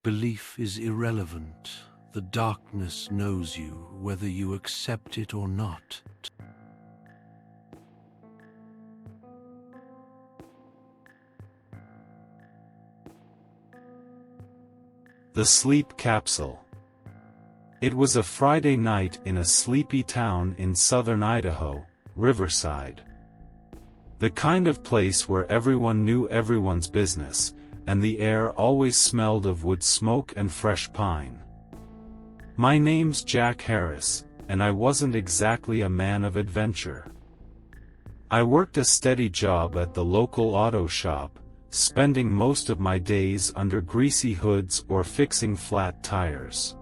Belief is irrelevant. The darkness knows you, whether you accept it or not. The Sleep Capsule. It was a Friday night in a sleepy town in southern Idaho, Riverside. The kind of place where everyone knew everyone's business, and the air always smelled of wood smoke and fresh pine. My name's Jack Harris, and I wasn't exactly a man of adventure. I worked a steady job at the local auto shop, spending most of my days under greasy hoods or fixing flat tires.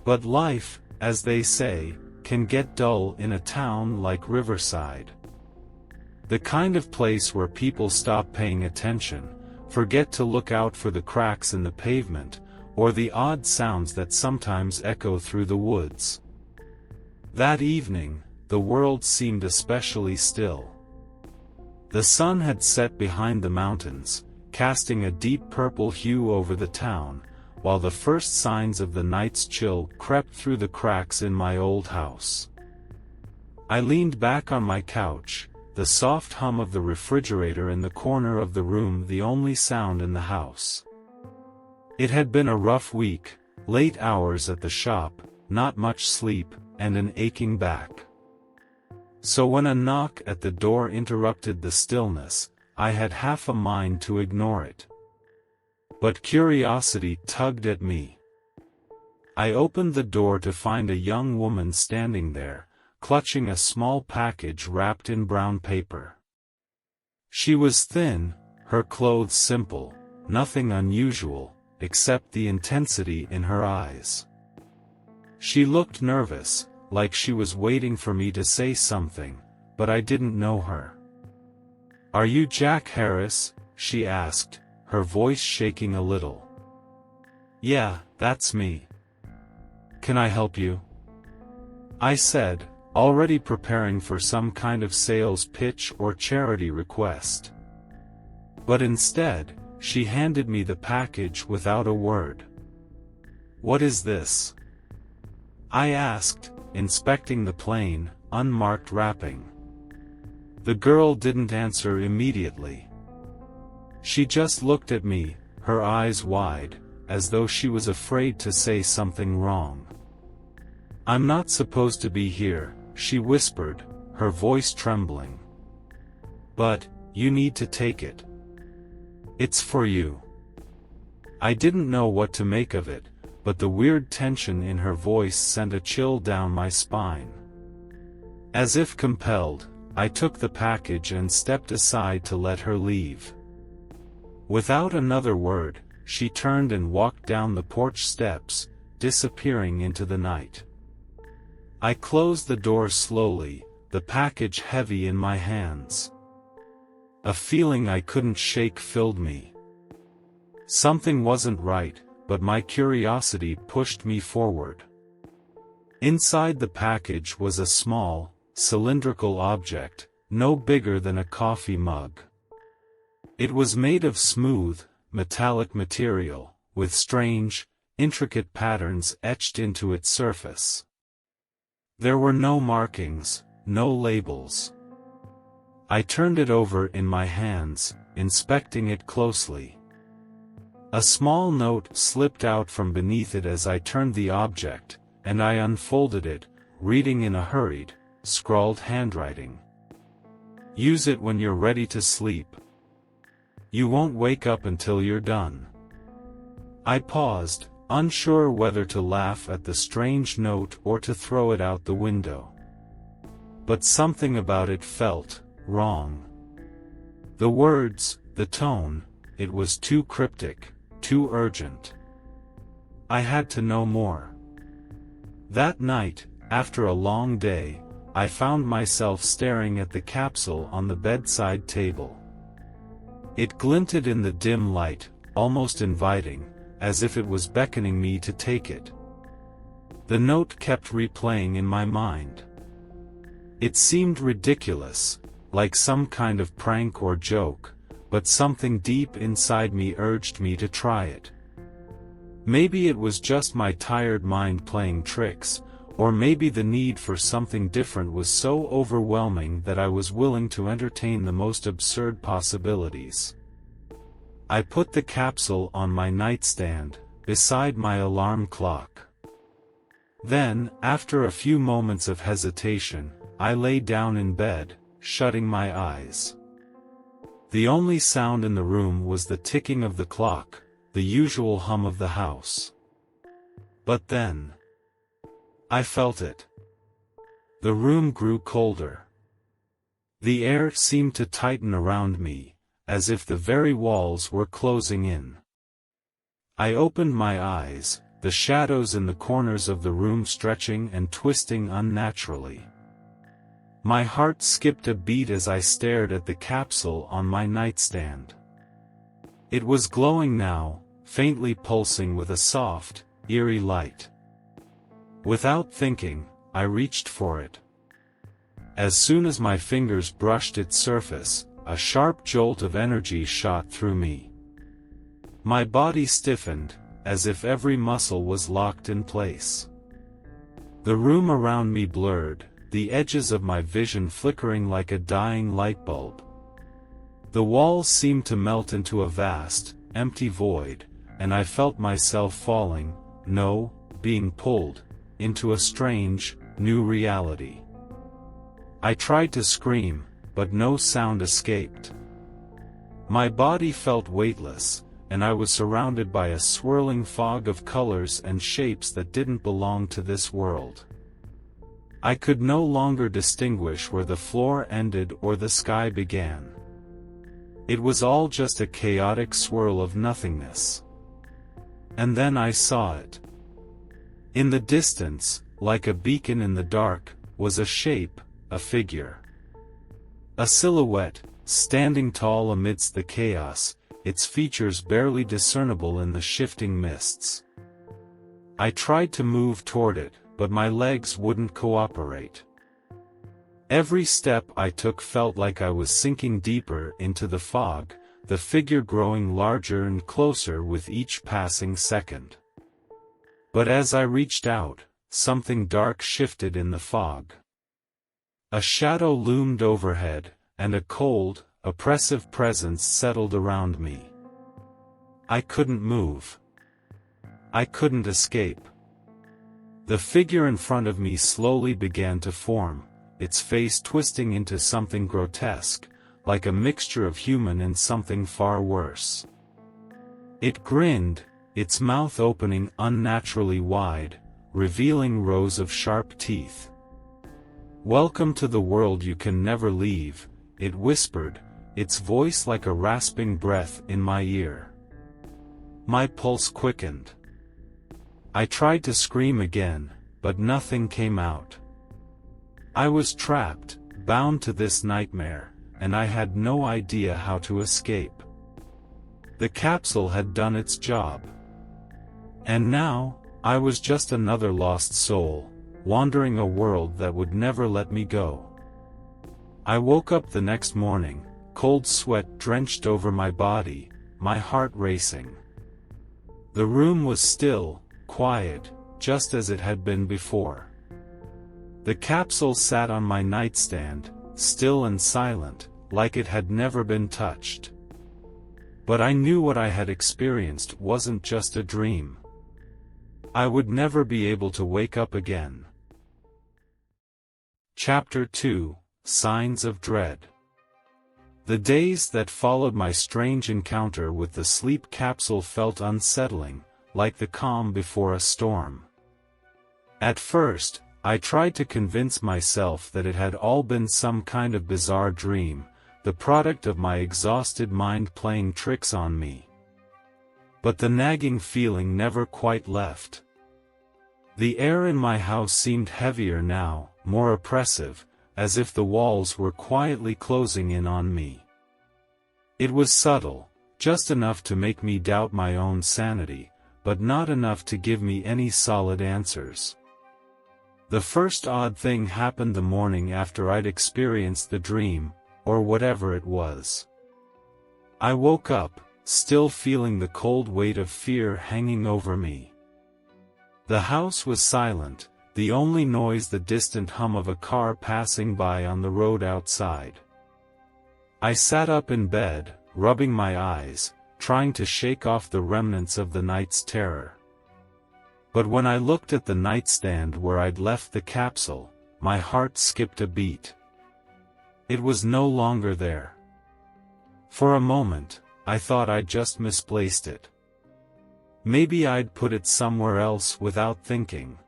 But life, as they say, can get dull in a town like Riverside. The kind of place where people stop paying attention, forget to look out for the cracks in the pavement, or the odd sounds that sometimes echo through the woods. That evening, the world seemed especially still. The sun had set behind the mountains, casting a deep purple hue over the town, while the first signs of the night's chill crept through the cracks in my old house. I leaned back on my couch, the soft hum of the refrigerator in the corner of the room the only sound in the house. It had been a rough week, late hours at the shop, not much sleep, and an aching back. So when a knock at the door interrupted the stillness, I had half a mind to ignore it. But curiosity tugged at me. I opened the door to find a young woman standing there, clutching a small package wrapped in brown paper. She was thin, her clothes simple, nothing unusual, except the intensity in her eyes. She looked nervous, like she was waiting for me to say something, but I didn't know her. "Are you Jack Harris?" she asked, her voice shaking a little. "Yeah, that's me. Can I help you?" I said, already preparing for some kind of sales pitch or charity request. But instead, she handed me the package without a word. "What is this?" I asked, inspecting the plain, unmarked wrapping. The girl didn't answer immediately. She just looked at me, her eyes wide, as though she was afraid to say something wrong. "I'm not supposed to be here," she whispered, her voice trembling. "But, you need to take it. It's for you." I didn't know what to make of it, but the weird tension in her voice sent a chill down my spine. As if compelled, I took the package and stepped aside to let her leave. Without another word, she turned and walked down the porch steps, disappearing into the night. I closed the door slowly, the package heavy in my hands. A feeling I couldn't shake filled me. Something wasn't right, but my curiosity pushed me forward. Inside the package was a small, cylindrical object, no bigger than a coffee mug. It was made of smooth, metallic material, with strange, intricate patterns etched into its surface. There were no markings, no labels. I turned it over in my hands, inspecting it closely. A small note slipped out from beneath it as I turned the object, and I unfolded it, reading in a hurried, scrawled handwriting. "Use it when you're ready to sleep. You won't wake up until you're done." I paused, unsure whether to laugh at the strange note or to throw it out the window. But something about it felt wrong. The words, the tone, it was too cryptic, too urgent. I had to know more. That night, after a long day, I found myself staring at the capsule on the bedside table. It glinted in the dim light, almost inviting, as if it was beckoning me to take it. The note kept replaying in my mind. It seemed ridiculous, like some kind of prank or joke, but something deep inside me urged me to try it. Maybe it was just my tired mind playing tricks, or maybe the need for something different was so overwhelming that I was willing to entertain the most absurd possibilities. I put the capsule on my nightstand, beside my alarm clock. Then, after a few moments of hesitation, I lay down in bed, shutting my eyes. The only sound in the room was the ticking of the clock, the usual hum of the house. But then, I felt it. The room grew colder. The air seemed to tighten around me, as if the very walls were closing in. I opened my eyes, the shadows in the corners of the room stretching and twisting unnaturally. My heart skipped a beat as I stared at the capsule on my nightstand. It was glowing now, faintly pulsing with a soft, eerie light. Without thinking, I reached for it. As soon as my fingers brushed its surface, a sharp jolt of energy shot through me. My body stiffened, as if every muscle was locked in place. The room around me blurred, the edges of my vision flickering like a dying light bulb. The walls seemed to melt into a vast, empty void, and I felt myself falling, being pulled, into a strange, new reality. I tried to scream, but no sound escaped. My body felt weightless, and I was surrounded by a swirling fog of colors and shapes that didn't belong to this world. I could no longer distinguish where the floor ended or the sky began. It was all just a chaotic swirl of nothingness. And then I saw it. In the distance, like a beacon in the dark, was a shape, a figure. A silhouette, standing tall amidst the chaos, its features barely discernible in the shifting mists. I tried to move toward it, but my legs wouldn't cooperate. Every step I took felt like I was sinking deeper into the fog, the figure growing larger and closer with each passing second. But as I reached out, something dark shifted in the fog. A shadow loomed overhead, and a cold, oppressive presence settled around me. I couldn't move. I couldn't escape. The figure in front of me slowly began to form, its face twisting into something grotesque, like a mixture of human and something far worse. It grinned, its mouth opening unnaturally wide, revealing rows of sharp teeth. "Welcome to the world you can never leave," it whispered, its voice like a rasping breath in my ear. My pulse quickened. I tried to scream again, but nothing came out. I was trapped, bound to this nightmare, and I had no idea how to escape. The capsule had done its job. And now, I was just another lost soul, wandering a world that would never let me go. I woke up the next morning, cold sweat drenched over my body, my heart racing. The room was still, quiet, just as it had been before. The capsule sat on my nightstand, still and silent, like it had never been touched. But I knew what I had experienced wasn't just a dream. I would never be able to wake up again. Chapter 2: Signs of Dread. The days that followed my strange encounter with the sleep capsule felt unsettling, like the calm before a storm. At first, I tried to convince myself that it had all been some kind of bizarre dream, the product of my exhausted mind playing tricks on me. But the nagging feeling never quite left. The air in my house seemed heavier now, more oppressive, as if the walls were quietly closing in on me. It was subtle, just enough to make me doubt my own sanity, but not enough to give me any solid answers. The first odd thing happened the morning after I'd experienced the dream, or whatever it was. I woke up, still feeling the cold weight of fear hanging over me. The house was silent, the only noise the distant hum of a car passing by on the road outside. I sat up in bed, rubbing my eyes, trying to shake off the remnants of the night's terror. But when I looked at the nightstand where I'd left the capsule, my heart skipped a beat. It was no longer there. For a moment, I thought I'd just misplaced it. Maybe I'd put it somewhere else without thinking.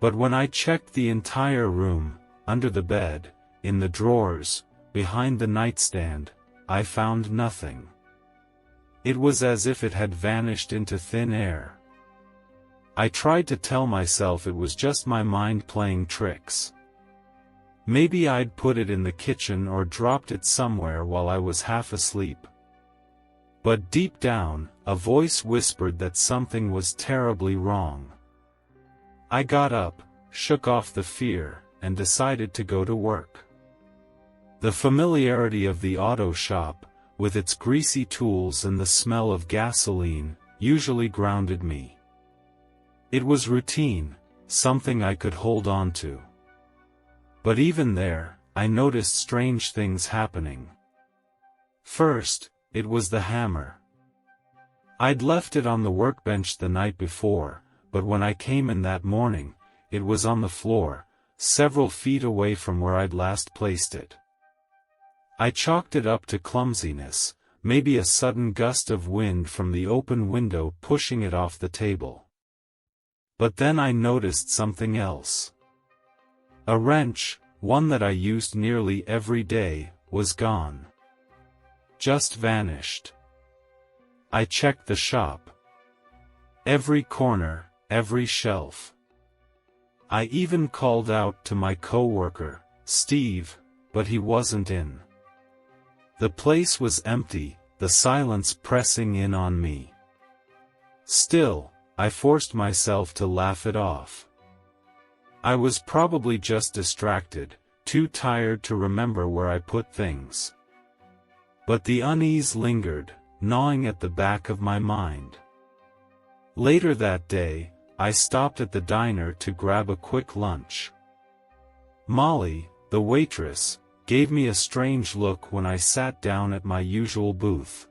But when I checked the entire room, under the bed, in the drawers, behind the nightstand, I found nothing. It was as if it had vanished into thin air. I tried to tell myself it was just my mind playing tricks. Maybe I'd put it in the kitchen or dropped it somewhere while I was half asleep. But deep down, a voice whispered that something was terribly wrong. I got up, shook off the fear, and decided to go to work. The familiarity of the auto shop, with its greasy tools and the smell of gasoline, usually grounded me. It was routine, something I could hold on to. But even there, I noticed strange things happening. First, it was the hammer. I'd left it on the workbench the night before, but when I came in that morning, it was on the floor, several feet away from where I'd last placed it. I chalked it up to clumsiness, maybe a sudden gust of wind from the open window pushing it off the table. But then I noticed something else. A wrench, one that I used nearly every day, was gone. Just vanished. I checked the shop. Every corner, every shelf. I even called out to my coworker, Steve, but he wasn't in. The place was empty, the silence pressing in on me. Still, I forced myself to laugh it off. I was probably just distracted, too tired to remember where I put things. But the unease lingered, gnawing at the back of my mind. Later that day, I stopped at the diner to grab a quick lunch. Molly, the waitress, gave me a strange look when I sat down at my usual booth.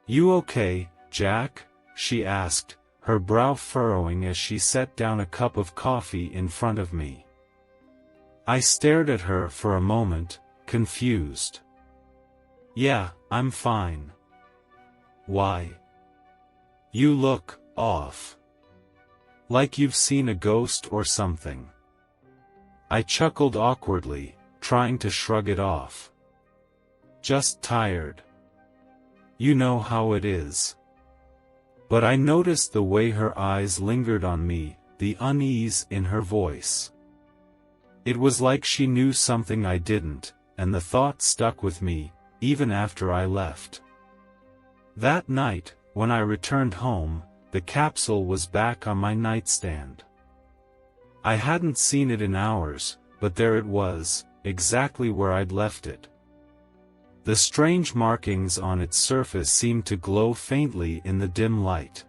"You okay, Jack?" she asked, her brow furrowing as she set down a cup of coffee in front of me. I stared at her for a moment, confused. "Yeah, I'm fine." "Why? You look off. Like you've seen a ghost or something." I chuckled awkwardly, trying to shrug it off. "Just tired. You know how it is." But I noticed the way her eyes lingered on me, the unease in her voice. It was like she knew something I didn't, and the thought stuck with me, even after I left. That night, when I returned home, the capsule was back on my nightstand. I hadn't seen it in hours, but there it was, exactly where I'd left it. The strange markings on its surface seemed to glow faintly in the dim light.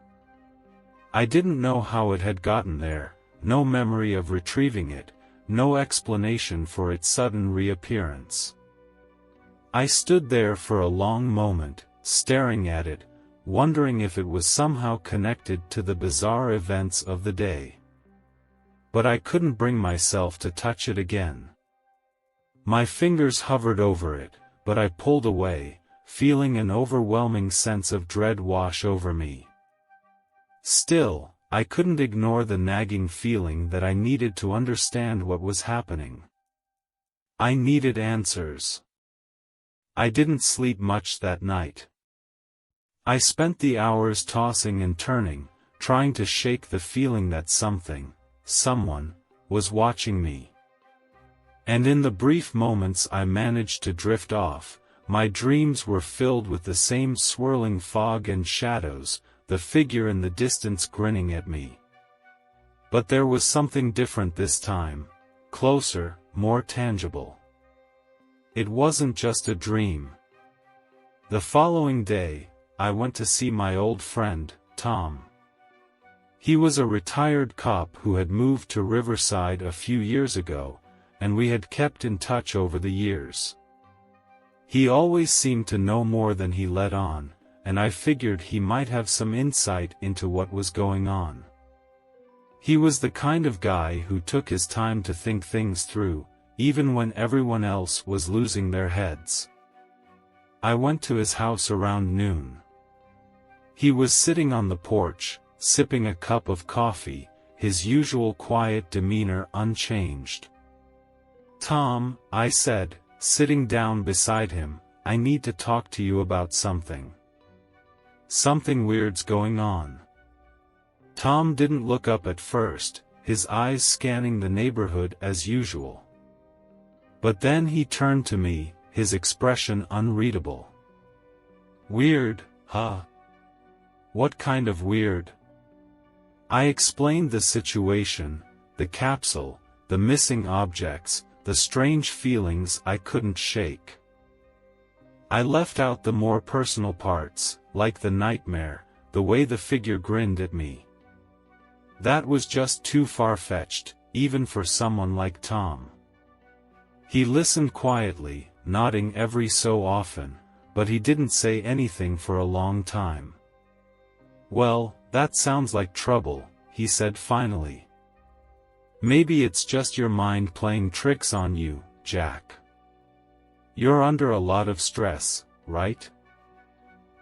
I didn't know how it had gotten there, no memory of retrieving it, no explanation for its sudden reappearance. I stood there for a long moment, staring at it, wondering if it was somehow connected to the bizarre events of the day. But I couldn't bring myself to touch it again. My fingers hovered over it, but I pulled away, feeling an overwhelming sense of dread wash over me. Still, I couldn't ignore the nagging feeling that I needed to understand what was happening. I needed answers. I didn't sleep much that night. I spent the hours tossing and turning, trying to shake the feeling that someone, was watching me. And in the brief moments I managed to drift off, my dreams were filled with the same swirling fog and shadows, the figure in the distance grinning at me. But there was something different this time, closer, more tangible. It wasn't just a dream. The following day, I went to see my old friend, Tom. He was a retired cop who had moved to Riverside a few years ago, and we had kept in touch over the years. He always seemed to know more than he let on, and I figured he might have some insight into what was going on. He was the kind of guy who took his time to think things through, even when everyone else was losing their heads. I went to his house around noon. He was sitting on the porch, sipping a cup of coffee, his usual quiet demeanor unchanged. "Tom," I said, sitting down beside him, "I need to talk to you about something. Something weird's going on." Tom didn't look up at first, his eyes scanning the neighborhood as usual. But then he turned to me, his expression unreadable. "Weird, huh? What kind of weird?" I explained the situation, the capsule, the missing objects, the strange feelings I couldn't shake. I left out the more personal parts, like the nightmare, the way the figure grinned at me. That was just too far-fetched, even for someone like Tom. He listened quietly, nodding every so often, but he didn't say anything for a long time. "Well, that sounds like trouble," he said finally. "Maybe it's just your mind playing tricks on you, Jack. You're under a lot of stress, right?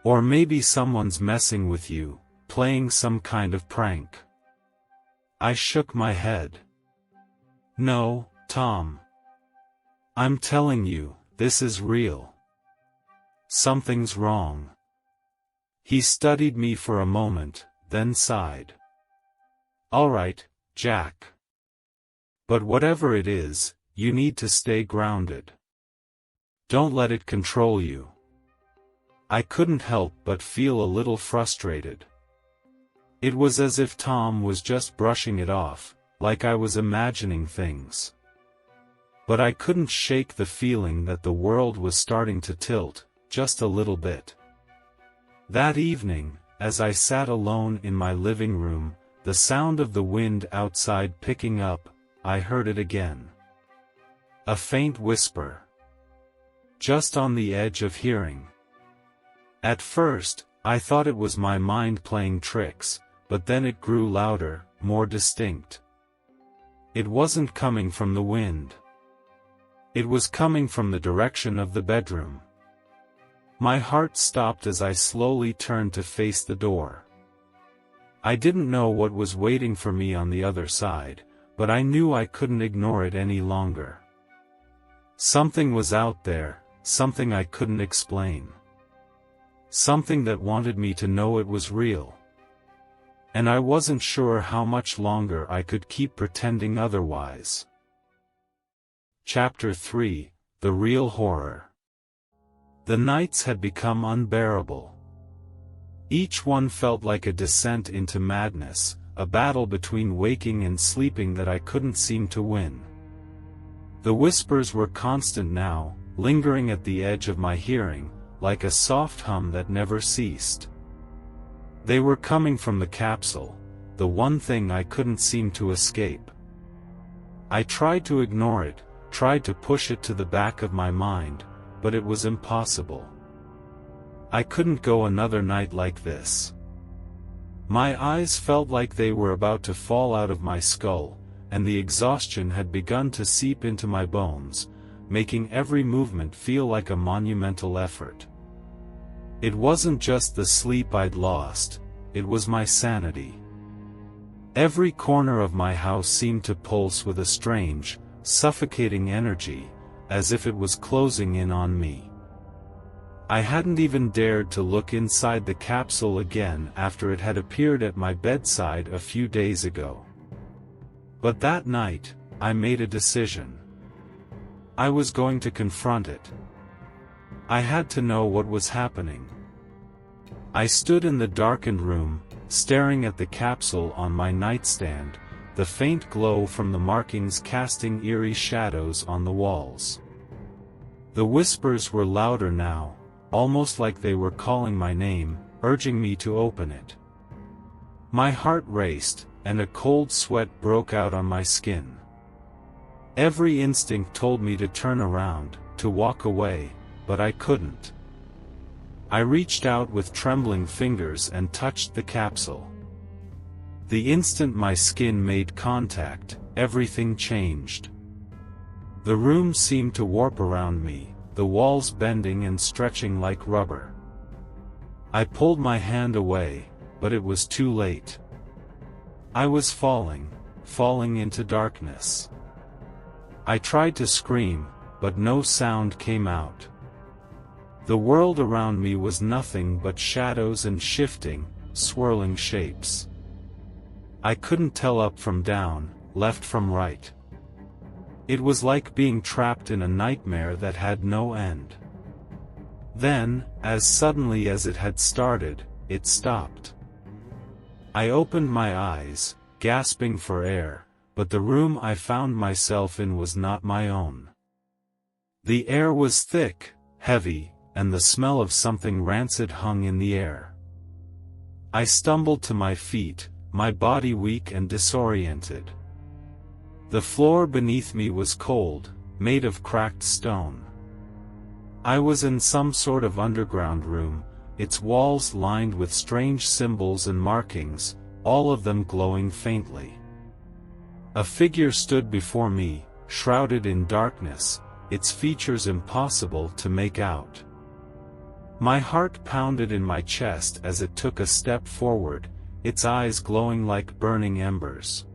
Or maybe someone's messing with you, playing some kind of prank." I shook my head. "No, Tom. I'm telling you, this is real. Something's wrong." He studied me for a moment, then sighed. "All right, Jack. But whatever it is, you need to stay grounded. Don't let it control you." I couldn't help but feel a little frustrated. It was as if Tom was just brushing it off, like I was imagining things. But I couldn't shake the feeling that the world was starting to tilt, just a little bit. That evening, as I sat alone in my living room, the sound of the wind outside picking up, I heard it again. A faint whisper. Just on the edge of hearing. At first, I thought it was my mind playing tricks, but then it grew louder, more distinct. It wasn't coming from the wind. It was coming from the direction of the bedroom. My heart stopped as I slowly turned to face the door. I didn't know what was waiting for me on the other side, but I knew I couldn't ignore it any longer. Something was out there, something I couldn't explain. Something that wanted me to know it was real. And I wasn't sure how much longer I could keep pretending otherwise. Chapter 3: The Real Horror. The nights had become unbearable. Each one felt like a descent into madness, a battle between waking and sleeping that I couldn't seem to win. The whispers were constant now, lingering at the edge of my hearing, like a soft hum that never ceased. They were coming from the capsule, the one thing I couldn't seem to escape. I tried to ignore it, tried to push it to the back of my mind, but it was impossible. I couldn't go another night like this. My eyes felt like they were about to fall out of my skull, and the exhaustion had begun to seep into my bones, making every movement feel like a monumental effort. It wasn't just the sleep I'd lost, it was my sanity. Every corner of my house seemed to pulse with a strange, suffocating energy, as if it was closing in on me. I hadn't even dared to look inside the capsule again after it had appeared at my bedside a few days ago. But that night, I made a decision. I was going to confront it. I had to know what was happening. I stood in the darkened room, staring at the capsule on my nightstand, the faint glow from the markings casting eerie shadows on the walls. The whispers were louder now, almost like they were calling my name, urging me to open it. My heart raced, and a cold sweat broke out on my skin. Every instinct told me to turn around, to walk away, but I couldn't. I reached out with trembling fingers and touched the capsule. The instant my skin made contact, everything changed. The room seemed to warp around me, the walls bending and stretching like rubber. I pulled my hand away, but it was too late. I was falling into darkness. I tried to scream, but no sound came out. The world around me was nothing but shadows and shifting, swirling shapes. I couldn't tell up from down, left from right. It was like being trapped in a nightmare that had no end. Then, as suddenly as it had started, it stopped. I opened my eyes, gasping for air, but the room I found myself in was not my own. The air was thick, heavy, and the smell of something rancid hung in the air. I stumbled to my feet, my body weak and disoriented. The floor beneath me was cold, made of cracked stone. I was in some sort of underground room, its walls lined with strange symbols and markings, all of them glowing faintly. A figure stood before me, shrouded in darkness, its features impossible to make out. My heart pounded in my chest as it took a step forward, its eyes glowing like burning embers.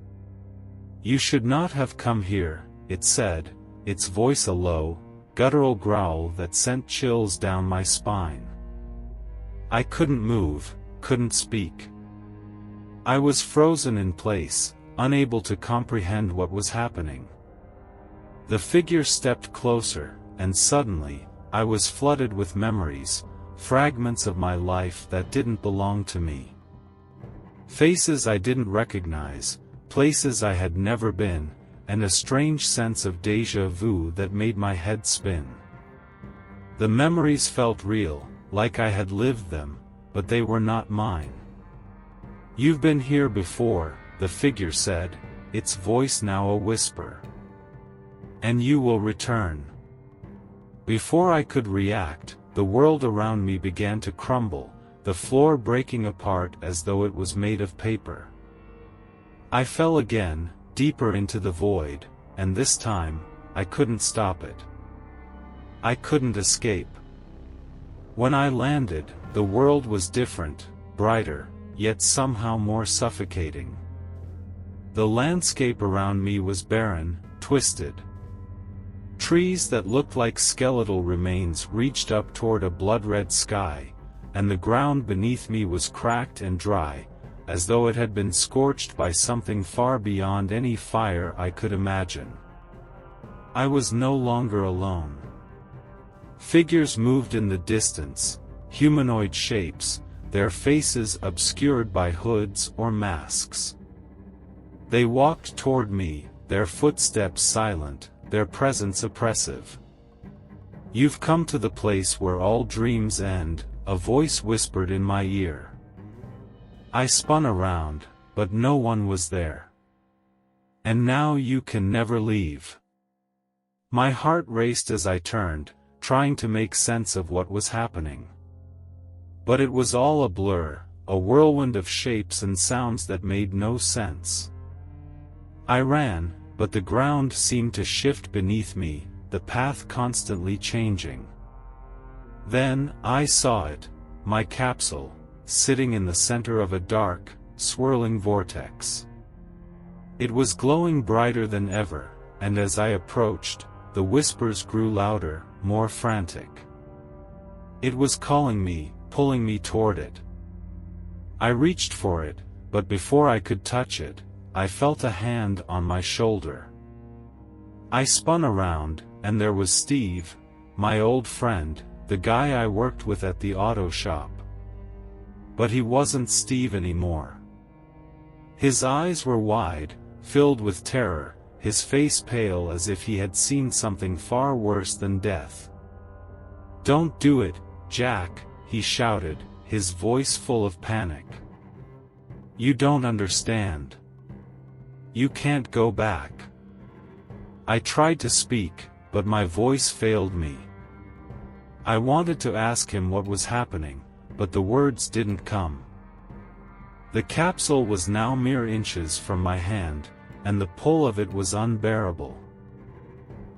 "You should not have come here," it said, its voice a low, guttural growl that sent chills down my spine. I couldn't move, couldn't speak. I was frozen in place, unable to comprehend what was happening. The figure stepped closer, and suddenly, I was flooded with memories, fragments of my life that didn't belong to me. Faces I didn't recognize, places I had never been, and a strange sense of déjà vu that made my head spin. The memories felt real, like I had lived them, but they were not mine. "You've been here before," the figure said, its voice now a whisper. "And you will return." Before I could react, the world around me began to crumble, the floor breaking apart as though it was made of paper. I fell again, deeper into the void, and this time, I couldn't stop it. I couldn't escape. When I landed, the world was different, brighter, yet somehow more suffocating. The landscape around me was barren, twisted. Trees that looked like skeletal remains reached up toward a blood-red sky, and the ground beneath me was cracked and dry, as though it had been scorched by something far beyond any fire I could imagine. I was no longer alone. Figures moved in the distance, humanoid shapes, their faces obscured by hoods or masks. They walked toward me, their footsteps silent, their presence oppressive. "You've come to the place where all dreams end," a voice whispered in my ear. I spun around, but no one was there. "And now you can never leave." My heart raced as I turned, trying to make sense of what was happening. But it was all a blur, a whirlwind of shapes and sounds that made no sense. I ran, but the ground seemed to shift beneath me, the path constantly changing. Then, I saw it, my capsule, sitting in the center of a dark, swirling vortex. It was glowing brighter than ever, and as I approached, the whispers grew louder, more frantic. It was calling me, pulling me toward it. I reached for it, but before I could touch it, I felt a hand on my shoulder. I spun around, and there was Steve, my old friend, the guy I worked with at the auto shop. But he wasn't Steve anymore. His eyes were wide, filled with terror, his face pale as if he had seen something far worse than death. "Don't do it," "Jack," he shouted, his voice full of panic. "You don't understand. You can't go back." I tried to speak, but my voice failed me. I wanted to ask him what was happening, but the words didn't come. The capsule was now mere inches from my hand, and the pull of it was unbearable.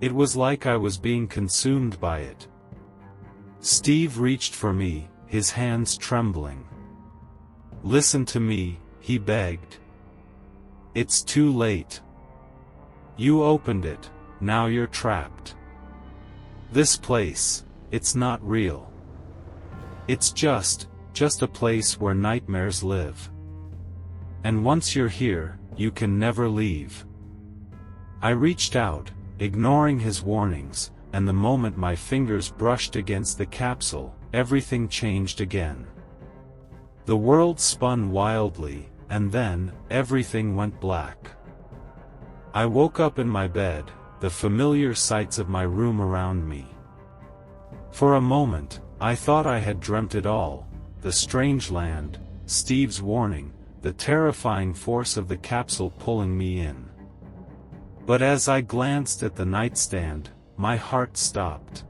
It was like I was being consumed by it. Steve reached for me, his hands trembling. "Listen to me," he begged. "It's too late. You opened it, now you're trapped. This place, it's not real. It's just a place where nightmares live. And once you're here, you can never leave." I reached out, ignoring his warnings, and the moment my fingers brushed against the capsule, everything changed again. The world spun wildly, and then, everything went black. I woke up in my bed, the familiar sights of my room around me. For a moment, I thought I had dreamt it all, the strange land, Steve's warning, the terrifying force of the capsule pulling me in. But as I glanced at the nightstand, my heart stopped.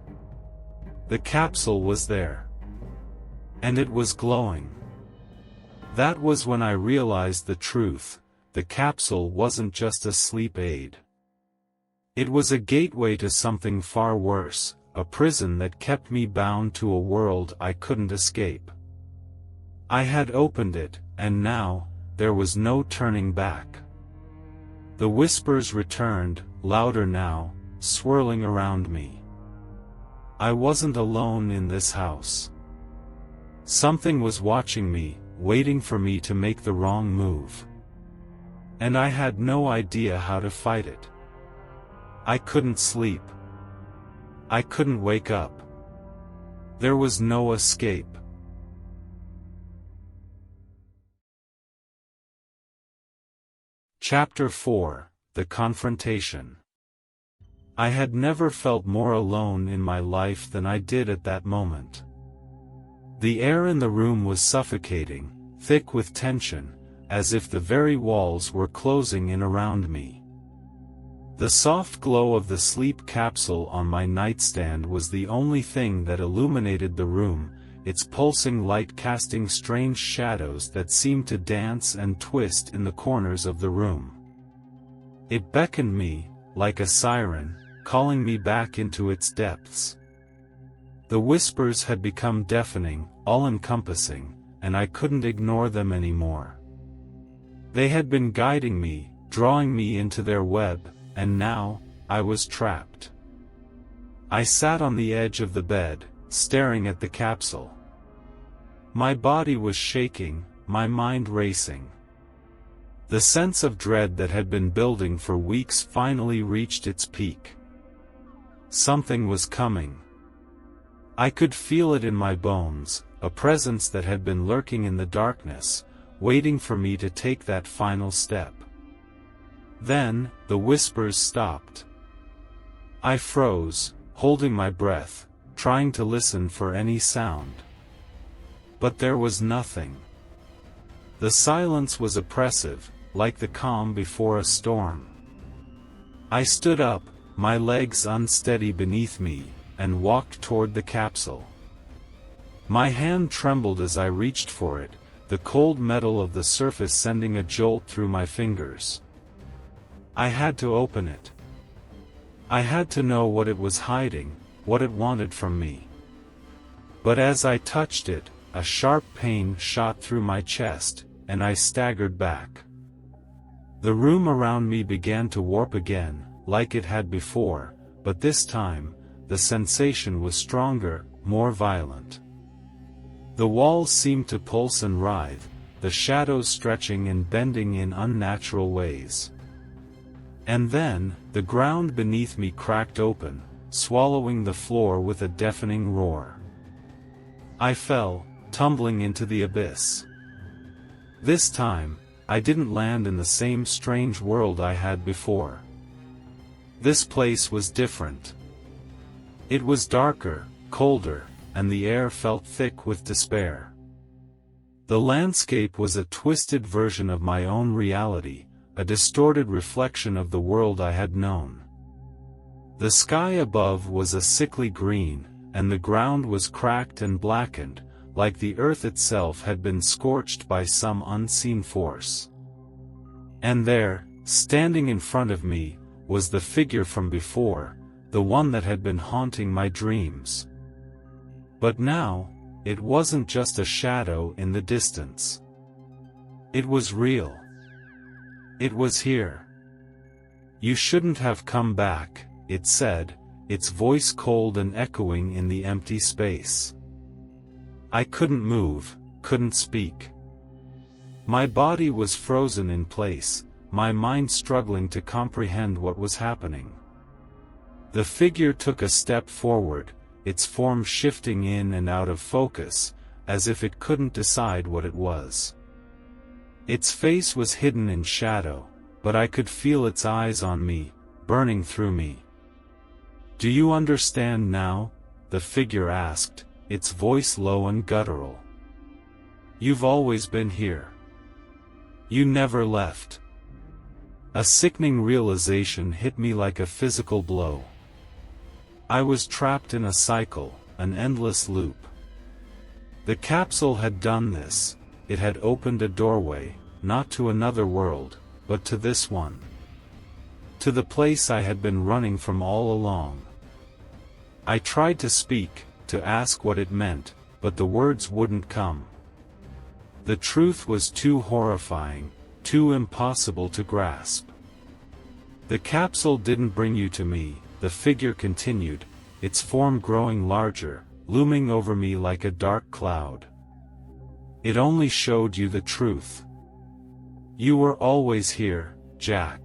The capsule was there. And it was glowing. That was when I realized the truth: the capsule wasn't just a sleep aid. It was a gateway to something far worse, a prison that kept me bound to a world I couldn't escape. I had opened it, and now, there was no turning back. The whispers returned, louder now, swirling around me. I wasn't alone in this house. Something was watching me, waiting for me to make the wrong move. And I had no idea how to fight it. I couldn't sleep. I couldn't wake up. There was no escape. Chapter 4: The Confrontation. I had never felt more alone in my life than I did at that moment. The air in the room was suffocating, thick with tension, as if the very walls were closing in around me. The soft glow of the sleep capsule on my nightstand was the only thing that illuminated the room, its pulsing light casting strange shadows that seemed to dance and twist in the corners of the room. It beckoned me, like a siren, calling me back into its depths. The whispers had become deafening, all-encompassing, and I couldn't ignore them anymore. They had been guiding me, drawing me into their web, and now, I was trapped. I sat on the edge of the bed, staring at the capsule. My body was shaking, my mind racing. The sense of dread that had been building for weeks finally reached its peak. Something was coming. I could feel it in my bones, a presence that had been lurking in the darkness, waiting for me to take that final step. Then, the whispers stopped. I froze, holding my breath, trying to listen for any sound. But there was nothing. The silence was oppressive, like the calm before a storm. I stood up, my legs unsteady beneath me, and walked toward the capsule. My hand trembled as I reached for it, the cold metal of the surface sending a jolt through my fingers. I had to open it. I had to know what it was hiding, what it wanted from me. But as I touched it, a sharp pain shot through my chest, and I staggered back. The room around me began to warp again, like it had before, but this time, the sensation was stronger, more violent. The walls seemed to pulse and writhe, the shadows stretching and bending in unnatural ways. And then, the ground beneath me cracked open, swallowing the floor with a deafening roar. I fell, tumbling into the abyss. This time, I didn't land in the same strange world I had before. This place was different. It was darker, colder, and the air felt thick with despair. The landscape was a twisted version of my own reality, a distorted reflection of the world I had known. The sky above was a sickly green, and the ground was cracked and blackened, like the earth itself had been scorched by some unseen force. And there, standing in front of me, was the figure from before, the one that had been haunting my dreams. But now, it wasn't just a shadow in the distance. It was real. It was here. "You shouldn't have come back," it said, its voice cold and echoing in the empty space. I couldn't move, couldn't speak. My body was frozen in place, my mind struggling to comprehend what was happening. The figure took a step forward, its form shifting in and out of focus, as if it couldn't decide what it was. Its face was hidden in shadow, but I could feel its eyes on me, burning through me. "Do you understand now?" the figure asked, its voice low and guttural. "You've always been here. You never left." A sickening realization hit me like a physical blow. I was trapped in a cycle, an endless loop. The capsule had done this. It had opened a doorway, not to another world, but to this one. To the place I had been running from all along. I tried to speak, to ask what it meant, but the words wouldn't come. The truth was too horrifying, too impossible to grasp. "The capsule didn't bring you to me," the figure continued, its form growing larger, looming over me like a dark cloud. "It only showed you the truth. You were always here, Jack.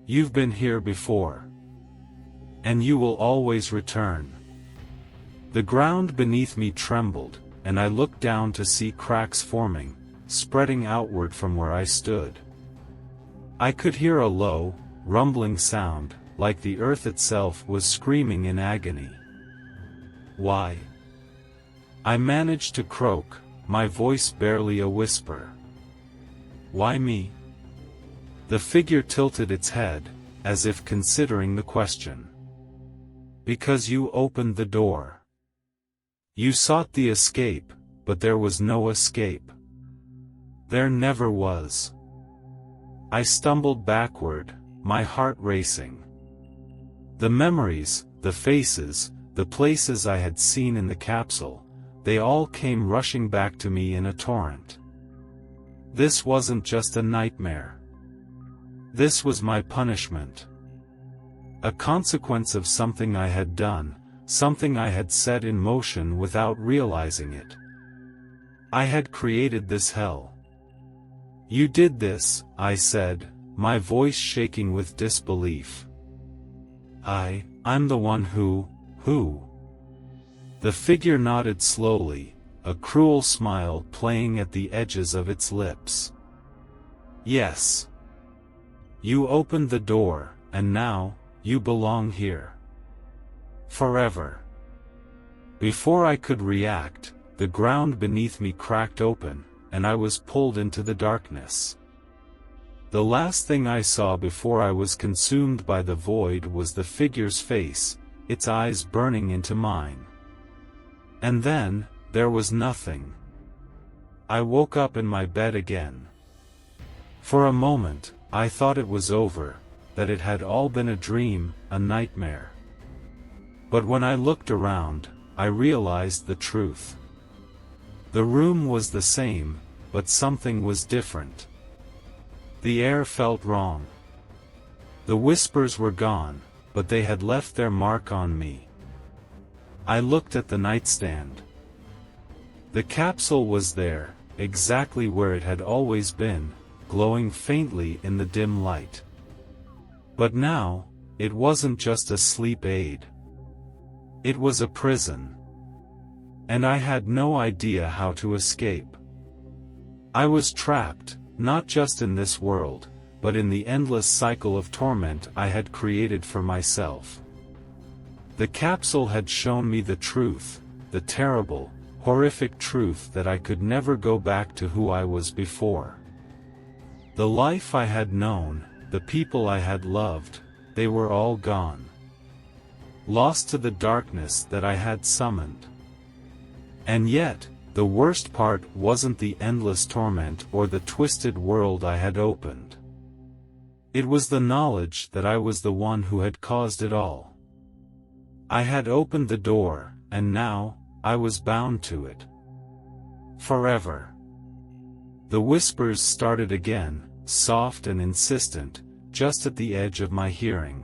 You've been here before. And you will always return." The ground beneath me trembled, and I looked down to see cracks forming, spreading outward from where I stood. I could hear a low, rumbling sound, like the earth itself was screaming in agony. "Why?" I managed to croak, my voice barely a whisper. "Why me?" The figure tilted its head, as if considering the question. "Because you opened the door. You sought the escape, but there was no escape. There never was." I stumbled backward, my heart racing. The memories, the faces, the places I had seen in the capsule, they all came rushing back to me in a torrent. This wasn't just a nightmare. This was my punishment. A consequence of something I had done, something I had set in motion without realizing it. I had created this hell. "You did this," I said, my voice shaking with disbelief. I'm the one who? The figure nodded slowly, a cruel smile playing at the edges of its lips. "Yes. You opened the door, and now, you belong here. Forever." Before I could react, the ground beneath me cracked open, and I was pulled into the darkness. The last thing I saw before I was consumed by the void was the figure's face, its eyes burning into mine. And then, there was nothing. I woke up in my bed again. For a moment, I thought it was over, that it had all been a dream, a nightmare. But when I looked around, I realized the truth. The room was the same, but something was different. The air felt wrong. The whispers were gone, but they had left their mark on me. I looked at the nightstand. The capsule was there, exactly where it had always been, glowing faintly in the dim light. But now, it wasn't just a sleep aid. It was a prison. And I had no idea how to escape. I was trapped, not just in this world, but in the endless cycle of torment I had created for myself. The capsule had shown me the truth, the terrible, horrific truth that I could never go back to who I was before. The life I had known, the people I had loved, they were all gone. Lost to the darkness that I had summoned. And yet, the worst part wasn't the endless torment or the twisted world I had opened. It was the knowledge that I was the one who had caused it all. I had opened the door, and now, I was bound to it. Forever. The whispers started again, soft and insistent, just at the edge of my hearing.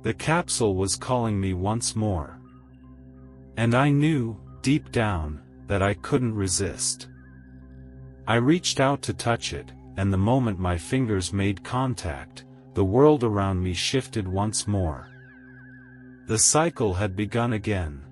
The capsule was calling me once more. And I knew, deep down, that I couldn't resist. I reached out to touch it, and the moment my fingers made contact, the world around me shifted once more. The cycle had begun again.